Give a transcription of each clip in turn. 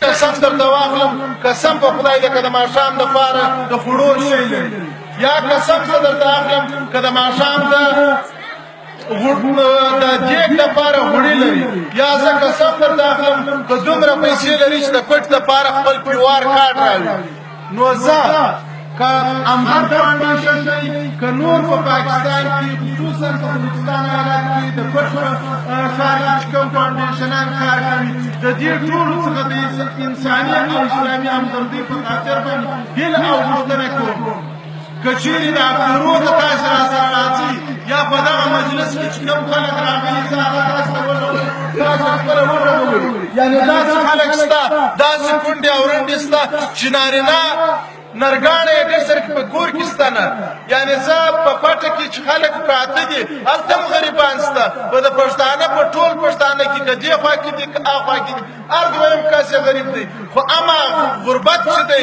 قسم درته واخلم قسم په خدای دې که د ماښام دپاره د خوړو شی لري یا قسم زه درته اخلم که د ماښام د دیګ دپاره غوړي لري یا زه قسم درته اخلم که دومره پیسې لري چې د پټ دپاره خپل پیوار کارت راوړي نو زه که امهر فاونډیشن دی که نور په پاکستان کې خصوصا په بلوچستان ایالت کې د پټ ښار کې چې کوم فاونډیشنان کار کوي د دې ټولو څخه د انساني او اسلامي همدردۍ په خاطر باندې هیله او غوښتنه کوم که چیرې د افسرو د تاسو راسره راځي یا په دغه مجلس کې چې کوم خلک راغلي زه هغه تاسو ته ولولم تاسو خپله ولولئ یعنې داسې خلک شته داسې کونډې او رنډې شته چې نارینه نرګاڼه یې ډېر سره په کور کې شته نه یعنې زه په پټه کې چې خلک پراته دي هلته هم غریبان شته په د پښتانه په ټول پښتانه کې که دې خوا کې دي که هاخوا کې دي هر دویم کس یې غریب دی خو اما غربت چې دی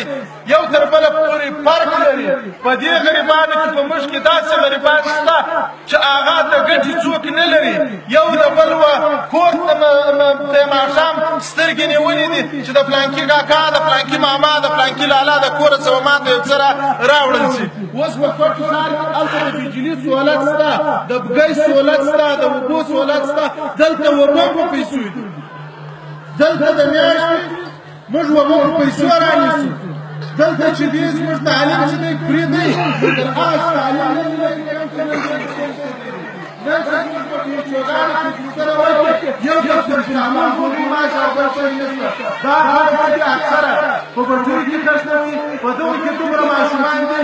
یو تر بله پورې فرق لري په دې غریبانو کې په موږ کې داسې غریبان شته چې هغه د ګټې څوک نه لري یو د بل کور ته د ماښام سترګې نیولې دي چې د فلانکي کاکا د فلانکي ماما د فلانکي لالا د کوره څه ما ته یو څه راوړل شي اوس په کوټ ښار کې هلته د بجلي سهولت شته د ګیس سهولت شته د اوبو سهولت شته دلته اوبه په پیسو دي دلته د میاشتې موږ اوبه په پیسو رانیسو دلته چې دی زموږ تعلیم چې دی فري دی تر هغه چې تعلیم نه دی نن چې زموږ په پیچوګانو کې سره وایي یو دفتر سامان خوري معاش او بل شی نشته دا خلک چې اکثره په بټیو کې کښته وي په دغو کې دومره ماشومان دي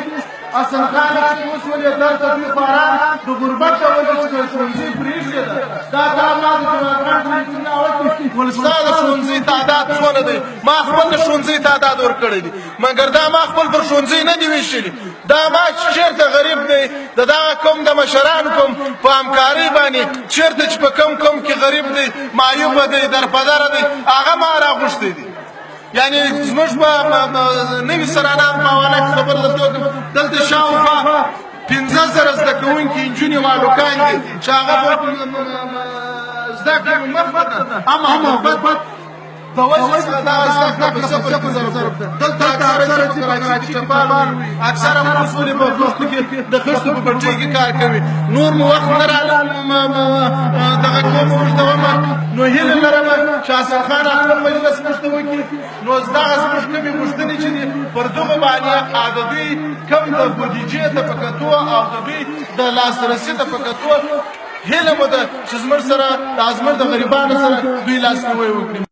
حسن خان چې اوس ولې دلته دوی خواران د غربت له وجې چې ښوونځي پرېښې ده دا کار ما د جوابران ټولنې اول ول ستا د ښوونځي تعداد څونه دی ما خپل د ښوونځي تعداد ورکړی دی مګر دا ما خپل پر ښوونځي نه دي ویشلي دا ما چېرته غریب دی د دغه قوم د مشرانو کوم په همکارۍ باندې چېرته چې په کوم کې غریب دی معیوبه دی درپدره دی هغه ما راغوښتی دی یعنی زموږ په نوي سرانان په حواله کې خبره درته وکړم دلته شاوخوا 15,000 زده کوونکي نجونې والوکان دي چې هغه زده کړې مفت اما محبت د وجې څخه دغه زده کړه په 0,000 دلته اکثره چې په کراچي چپال اکثره موږ ولې په وخت کې د خښتو په بټۍ کې کار کوي نور مو وخت نه راله دغه کوم اوږدومه نو هیله لرم چې حسن خان خپل مجلس موږ ته وکړي نو دغه زموږ کومې غوښتنې چې دي پر دغو باندې د دوی کوم د بودیجې ته په کتو او د دوی د لاسرسي ته په کتو هیله مو ده چې زموږ سره د غریبانو سره دوی لاسنیوی وکړي